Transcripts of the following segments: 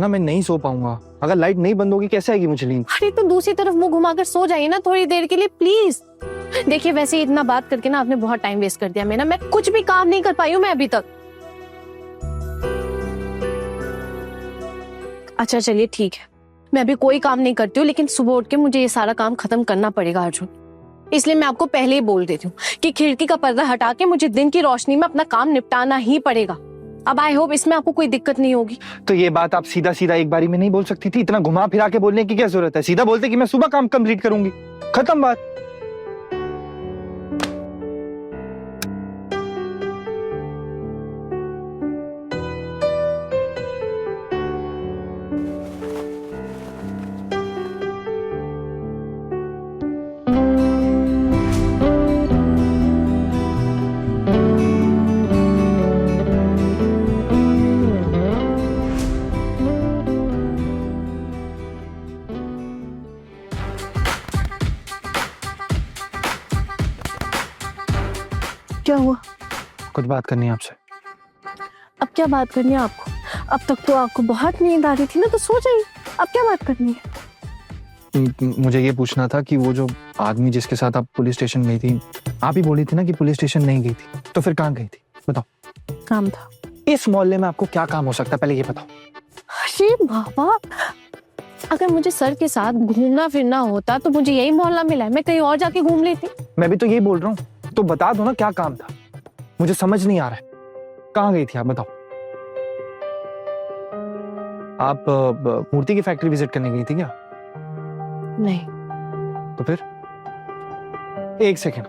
आना, मैं नहीं सो पाऊंगा। अगर लाइट नहीं बंद होगी कैसे आएगी मुझे नींद? अरे तो दूसरी तरफ मुंह घुमाकर सो जाइए ना थोड़ी देर के लिए प्लीज। देखिए वैसे ही इतना बात करके ना आपने बहुत टाइम वेस्ट कर दिया मेरा। मैं कुछ भी काम नहीं कर पाई हूँ मैं अभी तक। अच्छा चलिए ठीक है, मैं अभी कोई काम नहीं करती हूँ, लेकिन सुबह उठ के मुझे ये सारा काम खत्म करना पड़ेगा अर्जुन। इसलिए मैं आपको पहले ही बोल देती हूँ कि खिड़की का पर्दा हटा के मुझे दिन की रोशनी में अपना काम निपटाना ही पड़ेगा। अब आई होप इसमें आपको कोई दिक्कत नहीं होगी। तो ये बात आप सीधा सीधा एक बारी में नहीं बोल सकती थी? इतना घुमा फिरा के बोलने की क्या जरूरत है? सीधा बोलते कि मैं सुबह काम कंप्लीट करूंगी, खत्म बात। क्या हुआ? कुछ बात करनी है आपसे। अब क्या बात करनी है आपको? अब तक तो आपको बहुत नींद आ रही थी ना, तो सो जाइए। अब क्या बात करनी है? मुझे ये पूछना था कि वो जो आदमी जिसके साथ आप पुलिस स्टेशन गई थी, आप ही बोली थी ना कि पुलिस स्टेशन नहीं गई थी, तो फिर कहाँ गई थी बताओ? काम था। इस मोहल्ले में आपको क्या काम हो सकता है पहले ये बताओ। अरे बाबा, अगर मुझे सर के साथ घूमना फिरना होता तो मुझे यही मोहल्ला मिला है, मैं कहीं और जाके घूम लेती। मैं भी तो यही बोल रहा हूँ, तो बता दो ना क्या काम था, मुझे समझ नहीं आ रहा है। कहाँ गई थी आप बताओ। आप मूर्ति की फैक्ट्री विजिट करने गई थी क्या? नहीं। तो फिर? एक सेकेंड,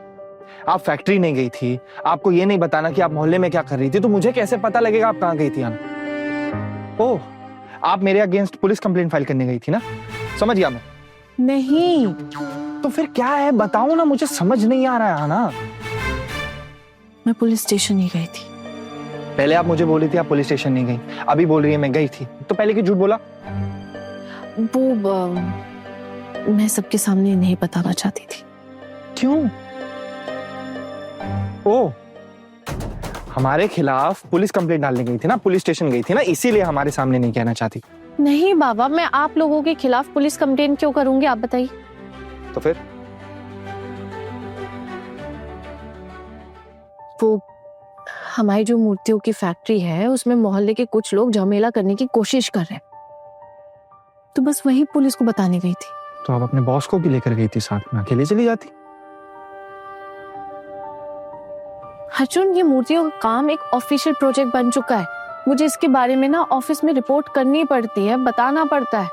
आप फैक्ट्री नहीं गई थी, आपको ये नहीं बताना कि आप मोहल्ले में क्या कर रही थी, तो मुझे कैसे पता लगेगा आप कहाँ गई थी? आना, ओह, आप मेरे अगेंस्ट पुलिस कंप्लेंट फाइल करने गई थी ना, समझ गया मैं। नहीं। तो फिर क्या है बताओ ना, मुझे समझ नहीं आ रहा है आना। मैं पुलिस स्टेशन ही गई थी। पहले आप मुझे बोली थी आप पुलिस स्टेशन नहीं गई, अभी बोल रही है मैं गई थी, तो पहले क्यों झूठ बोला? वो मैं सबके सामने नहीं बताना चाहती थी। क्यों? ओ, हमारे खिलाफ पुलिस कंप्लेंट डालने गई थी ना, पुलिस स्टेशन गई थी ना, इसीलिए हमारे सामने नहीं कहना चाहती। नहीं बाबा, मैं आप लोगों के खिलाफ पुलिस कंप्लेंट क्यों करूंगी, आप बताइए। तो फिर? वो हमारी जो मूर्तियों की फैक्ट्री है उसमें मोहल्ले के कुछ लोग झमेला करने की कोशिश कर रहे हैं, तो बस वही पुलिस को बताने गई थी। तो आप अपने बॉस को भी लेकर गई थी साथ में, अकेले चली जाती? अर्जुन, ये मूर्तियों का काम एक ऑफिशियल प्रोजेक्ट बन चुका है। मुझे इसके बारे में ना ऑफिस में रिपोर्ट करनी पड़ती है, बताना पड़ता है,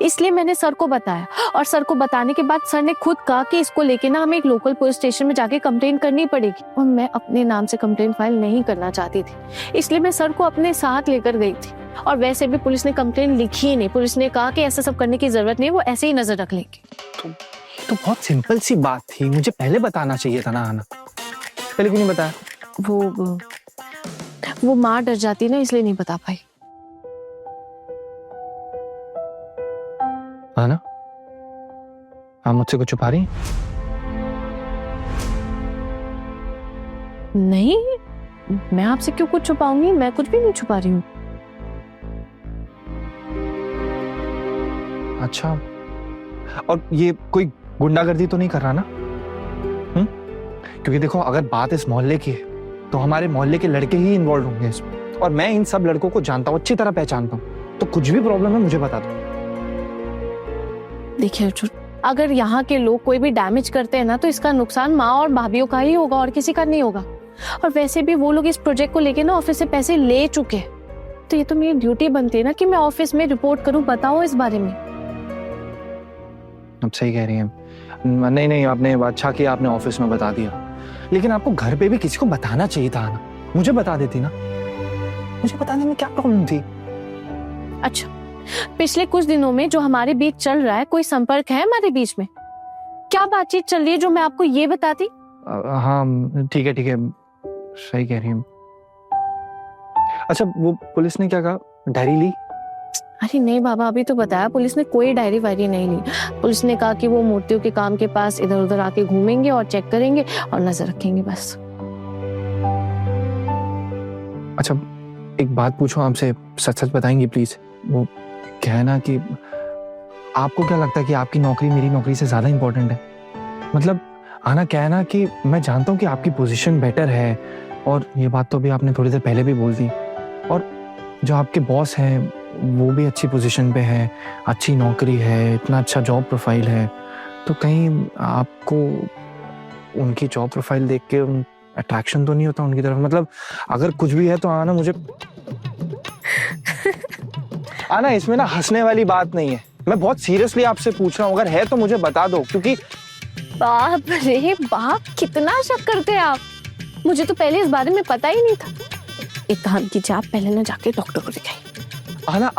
इसलिए मैंने सर को बताया। और सर को बताने के बाद सर ने खुद कहा कि इसको लेके ना हमें एक लोकल पुलिस स्टेशन में जाके कंप्लेन करनी पड़ेगी। और मैं अपने नाम से कंप्लेन फाइल नहीं करना चाहती थी, इसलिए मैं सर को अपने साथ लेकर गई थी। और वैसे भी पुलिस ने कंप्लेन लिखी ही नहीं, पुलिस ने कहा कि ऐसा सब करने की जरूरत नहीं, वो ऐसे ही नजर रख लेंगे। तो बहुत सिंपल सी बात थी, मुझे पहले बताना चाहिए था ना आना, पहले क्यों नहीं बताया? वो माँ डर जाती ना, इसलिए नहीं बता पाई। आना, आप मुझसे कुछ छुपा रही हैं? नहीं, मैं आपसे क्यों कुछ छुपाऊंगी, मैं कुछ भी नहीं छुपा रही हूँ। अच्छा, और ये कोई गुंडागर्दी तो नहीं कर रहा ना? क्योंकि देखो अगर बात इस मोहल्ले की है तो हमारे मोहल्ले के लड़के ही इन्वॉल्व होंगे इसमें, और मैं इन सब लड़कों को जानता हूँ, अच्छी तरह पहचानता हूँ, तो कुछ भी प्रॉब्लम है मुझे बता दो। देखिए अर्जुन, अगर यहाँ के लोग कोई भी डैमेज करते हैं ना तो इसका नुकसान माँ और भाभीियों का ही होगा और किसी का नहीं होगा। और वैसे भी वो लोग इस प्रोजेक्ट को लेके ना ऑफिस से पैसे ले चुके हैं, तो ये तो मेरी ड्यूटी बनती है ना कि मैं ऑफिस में रिपोर्ट करूं, बताओ इस बारे में। अब सही कह रही हैं। नहीं, आपने अच्छा किया, आपने ऑफिस में बता दिया, लेकिन आपको घर पे भी किसी को बताना चाहिए था ना, मुझे बता देती ना, मुझे बताने में क्या प्रॉब्लम थी? अच्छा, पिछले कुछ दिनों में जो हमारे बीच चल रहा है, कोई संपर्क है हमारे बीच में? क्या बातचीत चल रही है जो मैं आपको ये बताती? हाँ ठीक है, सही कह रही हैं। अच्छा, वो पुलिस ने क्या कहा, डायरी ली? अरे नहीं बाबा, अभी तो बताया, पुलिस ने कोई डायरी वायरी नहीं ली। पुलिस ने कहा कि वो मूर्तियों के काम के पास इधर उधर आके घूमेंगे और चेक करेंगे और नजर रखेंगे बस। अच्छा, एक बात पूछो आपसे, सच सच बताएंगी प्लीज? वो क्या है ना कि आपको क्या लगता है कि आपकी नौकरी मेरी नौकरी से ज्यादा इंपॉर्टेंट है? मतलब आना क्या है ना कि मैं जानता हूँ कि आपकी पोजीशन बेटर है, और ये बात तो भी आपने थोड़ी देर पहले भी बोल दी, और जो आपके बॉस हैं वो भी अच्छी पोजीशन पे है, अच्छी नौकरी है, इतना अच्छा जॉब प्रोफाइल है, तो कहीं आपको उनकी जॉब प्रोफाइल देख के अट्रैक्शन तो नहीं होता उनकी तरफ? मतलब अगर कुछ भी है तो आना मुझे आना इसमें ना हंसने वाली बात नहीं है, मैं बहुत सीरियसली आपसे पूछ रहा हूँ, अगर है तो मुझे बता दो, क्योंकि बाप रे बाप, कितना शक करते हैं आप। मुझे तो पहले इस बारे में पता ही नहीं था। एक काम कीजिए, आप पहले ना जाके डॉक्टर को दिखाइए। आना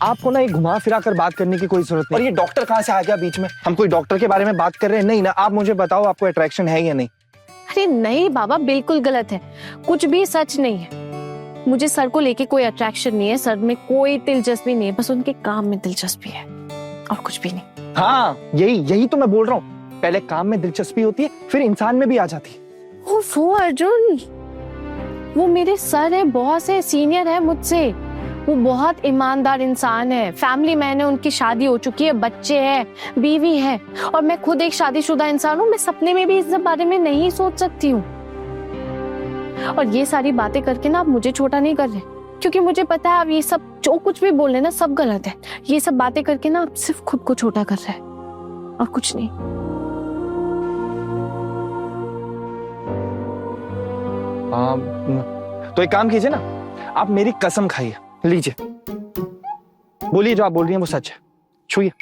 आपको ना ये घुमा फिरा कर बात करने की कोई जरूरत नहीं। और ये डॉक्टर कहाँ से आ गया बीच में? हम कोई डॉक्टर के बारे में बात कर रहे हैं? नहीं ना, आप मुझे बताओ आपको अट्रैक्शन है या नहीं? अरे नहीं बाबा, बिल्कुल गलत है, कुछ भी सच नहीं है। मुझे सर को लेके कोई अट्रैक्शन नहीं है, सर में कोई दिलचस्पी नहीं है, बस उनके काम में दिलचस्पी है और कुछ भी नहीं। हाँ, यही तो मैं बोल रहा हूँ, पहले काम में दिलचस्पी होती है, फिर इंसान में भी आ जाती है। वो अर्जुन, वो मेरे सर है, बॉस है, सीनियर है मुझसे। वो बहुत ईमानदार इंसान है, फैमिली मैन है, उनकी शादी हो चुकी है, बच्चे हैं, बीवी है, और मैं खुद एक शादीशुदा इंसान हूँ। मैं सपने में भी इस सब बारे में नहीं सोच सकती हूँ। और ये सारी बातें करके ना आप मुझे छोटा नहीं कर रहे, क्योंकि मुझे पता है आप ये सब जो कुछ भी बोल रहे ना सब गलत है। ये सब बातें करके ना आप सिर्फ खुद को छोटा कर रहे हैं और कुछ नहीं। तो एक काम कीजिए ना, आप मेरी कसम खाइए, लीजिए, बोलिए जो आप बोल रही हैं वो सच है, छूइए।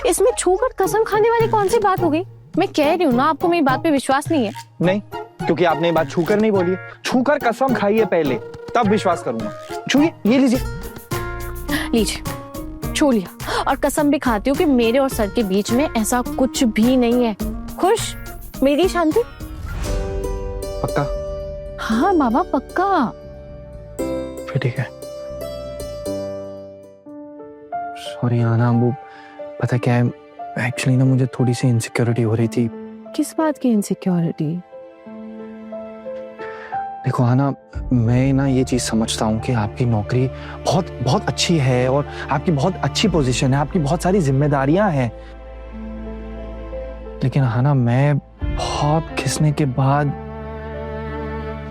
इसमें छूकर कसम खाने वाली कौन सी बात हो गई? मैं कह रही हूँ ना, आपको मेरी बात पे विश्वास नहीं है। नहीं, क्योंकि आपने ये बात छूकर नहीं बोली है। छूकर कसम खाइए पहले, तब विश्वास करूंगा। छूइए, ये लीजिए। लीजिए, छू लिया, और कसम भी खाती हूँ कि मेरे और सर के बीच में ऐसा कुछ भी नहीं है। खुश, मेरी शांति। पक्का? हाँ बाबा, पक्का। फिर ठीक है। सॉरी आना, वो पता क्या है, एक्चुअली ना मुझे थोड़ी सी इनसिक्योरिटी हो रही थी। किस बात की इनसिक्योरिटी? देखो आना, मैं ना ये चीज समझता हूँ कि आपकी नौकरी बहुत बहुत अच्छी है, और आपकी बहुत अच्छी पोजीशन है, आपकी बहुत सारी जिम्मेदारियां हैं, लेकिन आना मैं बहुत खिसने के बाद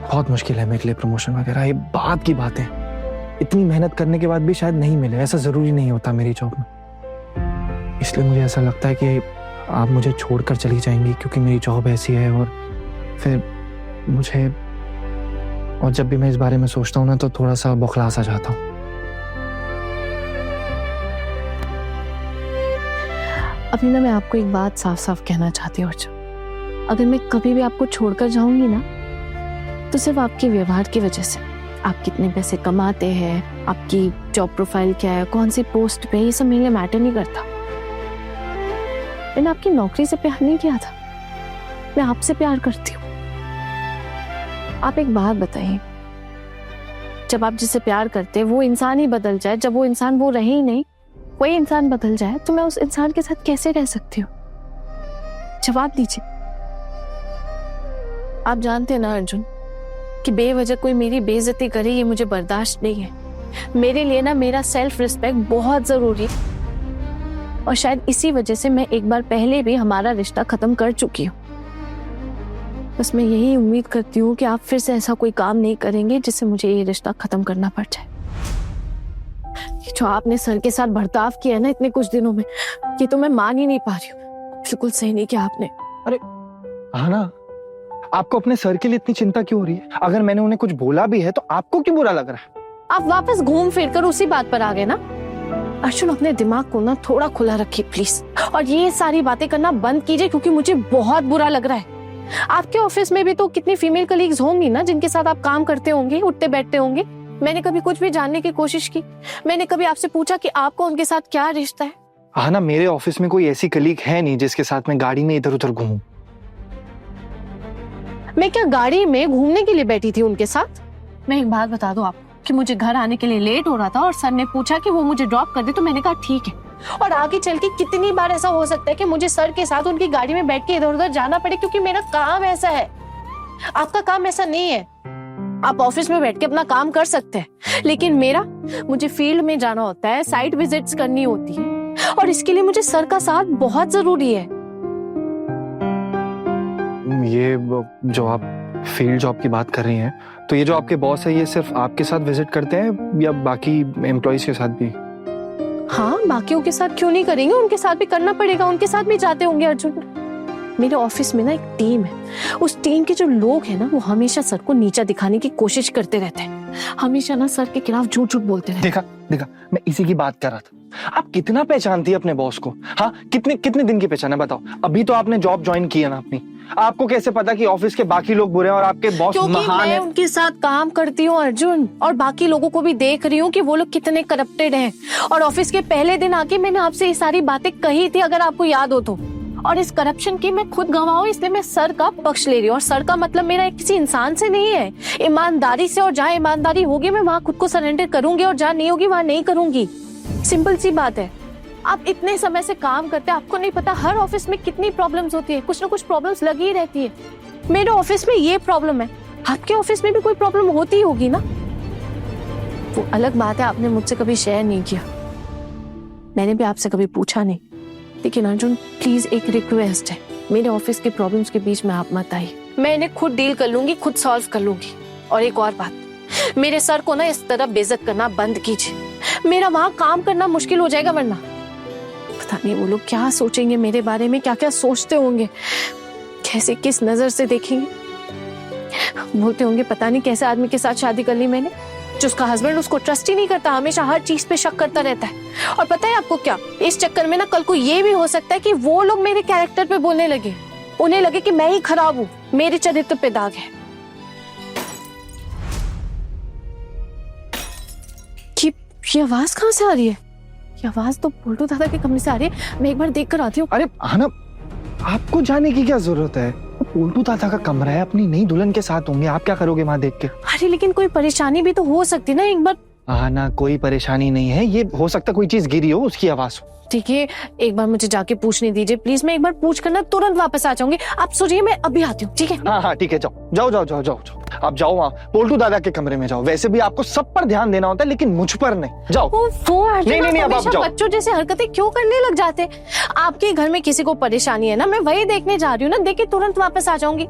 बहुत मुश्किल है मेरे लिए प्रमोशन वगैरह। ये बात की बात है, इतनी मेहनत करने के बाद भी शायद नहीं मिले, ऐसा जरूरी नहीं होता मेरी जॉब में। इसलिए मुझे ऐसा लगता है कि आप मुझे छोड़कर चली जाएंगी, क्योंकि मेरी जॉब ऐसी है, और फिर मुझे, और जब भी मैं इस बारे में सोचता हूँ ना तो थोड़ा सा बौखला सा जाता हूँ। अभी ना मैं आपको एक बात साफ साफ कहना चाहती हूँ अर्जुन, अगर मैं कभी भी आपको छोड़कर जाऊंगी ना, तो सिर्फ आपके व्यवहार की वजह से। आप कितने पैसे कमाते हैं, आपकी जॉब प्रोफाइल क्या है, कौन सी पोस्ट पे, ये सब मेरे लिए मैटर नहीं करता। मैंने आपकी नौकरी से प्यार नहीं किया था, मैं आपसे प्यार करती हूँ। आप एक बात बताइए, जब आप जिससे प्यार करते हैं वो इंसान ही बदल जाए, जब वो इंसान वो रहे ही नहीं, कोई इंसान बदल जाए, तो मैं उस इंसान के साथ कैसे रह सकती हूँ? जवाब दीजिए। आप जानते हैं ना अर्जुन कि बेवजह कोई मेरी बेइज्जती करे ये मुझे बर्दाश्त नहीं है। मेरे लिए ना मेरा सेल्फ रिस्पेक्ट बहुत जरूरी है, और शायद इसी वजह से मैं एक बार पहले भी हमारा रिश्ता खत्म कर चुकी हूँ। बस मैं यही उम्मीद करती हूँ कि आप फिर से ऐसा कोई काम नहीं करेंगे जिससे मुझे ये रिश्ता खत्म करना पड़ जाए। ये जो आपने सर के साथ बर्ताव किया ना इतने कुछ दिनों में, ये तो मैं मान ही नहीं पा रही हूँ। बिल्कुल सही नहीं किया आपने। अरे आना, आपको अपने सर के लिए इतनी चिंता क्यों हो रही है? अगर मैंने उन्हें कुछ बोला भी है तो आपको क्यों बुरा लग रहा है? आप वापस घूम फिर कर उसी बात पर आ गए ना। अर्जुन, अपने दिमाग को ना थोड़ा खुला रखिए प्लीज, और ये सारी बातें करना बंद कीजिए, क्योंकि मुझे बहुत बुरा लग रहा है। आपके ऑफिस में भी तो कितनी फीमेल कलीग्स होंगी ना जिनके साथ आप काम करते होंगे, उठते बैठते होंगे। मैंने कभी कुछ भी जानने की कोशिश की? मैंने कभी आपसे पूछा कि आपको उनके साथ क्या रिश्ता है? हाँ ना, मेरे ऑफिस में कोई ऐसी कलीग है नहीं जिसके साथ मैं गाड़ी में इधर उधर घूमूं। मैं क्या गाड़ी में घूमने के लिए बैठी थी उनके साथ? मैं एक बात बता दूं आपको कि मुझे घर आने के लिए लेट हो रहा था और सर ने पूछा कि वो मुझे ड्रॉप कर दे, तो मैंने कहा ठीक है। और आगे चल के कितनी बार ऐसा हो सकता है कि मुझे सर के साथ उनकी गाड़ी में बैठ के इधर उधर जाना पड़े, क्योंकि मेरा काम ऐसा है। आपका काम ऐसा नहीं है। आप ऑफिस में बैठ के अपना काम कर सकते हैं, लेकिन मेरा, मुझे फील्ड में जाना होता है, साइट विजिट्स करनी होती है, और इसके लिए मुझे सर का साथ बहुत जरूरी है। ये जो आप फील्ड जॉब की बात कर रही हैं, तो ये जो आपके बॉस है ये सिर्फ आपके साथ विजिट करते हैं या बाकी एम्प्लॉइज के साथ भी? हाँ, बाकियों के साथ क्यों नहीं करेंगे, उनके साथ भी करना पड़ेगा, उनके साथ भी जाते होंगे अर्जुन। मेरे ऑफिस में ना एक टीम है, उस टीम के जो लोग हैं ना वो हमेशा सर को नीचा दिखाने की कोशिश करते रहते हैं, हमेशा ना सर के खिलाफ झूठ झूठ बोलते रहते हैं। देखा, मैं इसी की बात कर रहा था। आप कितना पहचानती है अपने बॉस को? हाँ, कितने दिन की पहचान है बताओ? अभी तो आपने जॉब ज्वाइन की है ना अपनी, आपको कैसे पता कि ऑफिस के बाकी लोग बुरे हैं और आपके बॉस महान है? उनके साथ काम करती हूँ अर्जुन, और बाकी लोगों को भी देख रही हूँ कि वो लोग कितने करप्टेड हैं। और ऑफिस के पहले दिन आके मैंने आपसे ये सारी बातें कही थी, अगर आपको याद हो तो। और इस करप्शन की मैं खुद गवाह हूँ, इसलिए मैं सर का पक्ष ले रही हूँ। और सर का मतलब मेरा किसी इंसान से नहीं है, ईमानदारी से। और जहाँ ईमानदारी होगी मैं वहाँ खुद को सरेंडर करूंगी, और जहाँ नहीं होगी वहाँ नहीं करूंगी। सिंपल सी बात है। आप इतने समय से काम करते हैं, आपको नहीं पता हर ऑफिस में कितनी प्रॉब्लम्स होती है, कुछ ना कुछ प्रॉब्लम्स लगी ही रहती है। मेरे ऑफिस में ये प्रॉब्लम है, आपके ऑफिस में भी कोई प्रॉब्लम होती ही होगी ना। वो अलग बात है, आपने मुझसे कभी शेयर नहीं किया, मैंने भी आपसे कभी पूछा नहीं। लेकिन अर्जुन प्लीज एक रिक्वेस्ट है, मेरे ऑफिस के प्रॉब्लम्स के बीच में आप मत आइए। मैं इन्हें खुद डील कर लूंगी, खुद सॉल्व कर लूंगी। और एक और बात, मेरे सर को ना इस तरह बेइज्जत करना बंद कीजिए, मेरा वहां काम करना मुश्किल हो जाएगा। वरना पता नहीं वो लोग क्या सोचेंगे मेरे बारे में, क्या क्या सोचते होंगे, कैसे किस नजर से देखेंगे। बोलते होंगे पता नहीं कैसे आदमी के साथ शादी कर ली मैंने, जो उसका हस्बैंड उसको ट्रस्ट ही नहीं करता, हमेशा हर चीज पे शक करता रहता है। और पता है आपको क्या, इस चक्कर में ना कल को ये भी हो सकता है कि वो लोग मेरे कैरेक्टर पे बोलने लगे, उन्हें लगे कि मैं ही खराब हूँ, मेरे चरित्र पे दाग है। ये आवाज कहाँ से आ रही है? ये आवाज तो पोल्टू दादा के कमरे से आ रही है, मैं एक बार देख कर आती हूँ। अरे आना, आपको जाने की क्या जरूरत है? पोल्टू दादा का कमरा है, अपनी नई दुल्हन के साथ होंगे, आप क्या करोगे वहां देख के? अरे लेकिन कोई परेशानी भी तो हो सकती ना, एक बार। आना, कोई परेशानी नहीं है, ये हो सकता कोई चीज गिरी हो, उसकी आवाज हो। ठीक है, एक बार मुझे जाके पूछने दीजिए प्लीज, मैं एक बार पूछ कर ना तुरंत वापस आ जाऊंगी। आप सोचिए, मैं अभी आती हूँ, ठीक है? हाँ ठीक है, जाओ, आप जाओ वहाँ पोल्टू दादा के कमरे में जाओ। वैसे भी आपको सब पर ध्यान देना होता है, लेकिन मुझ पर नहीं। जाओ। नहीं, अब आप जाओ। बच्चों जैसे हरकतें क्यों करने लग जाते? आपके घर में किसी को परेशानी है ना, मैं वही देखने जा रही हूँ ना, देख के तुरंत वापस आ जाऊंगी।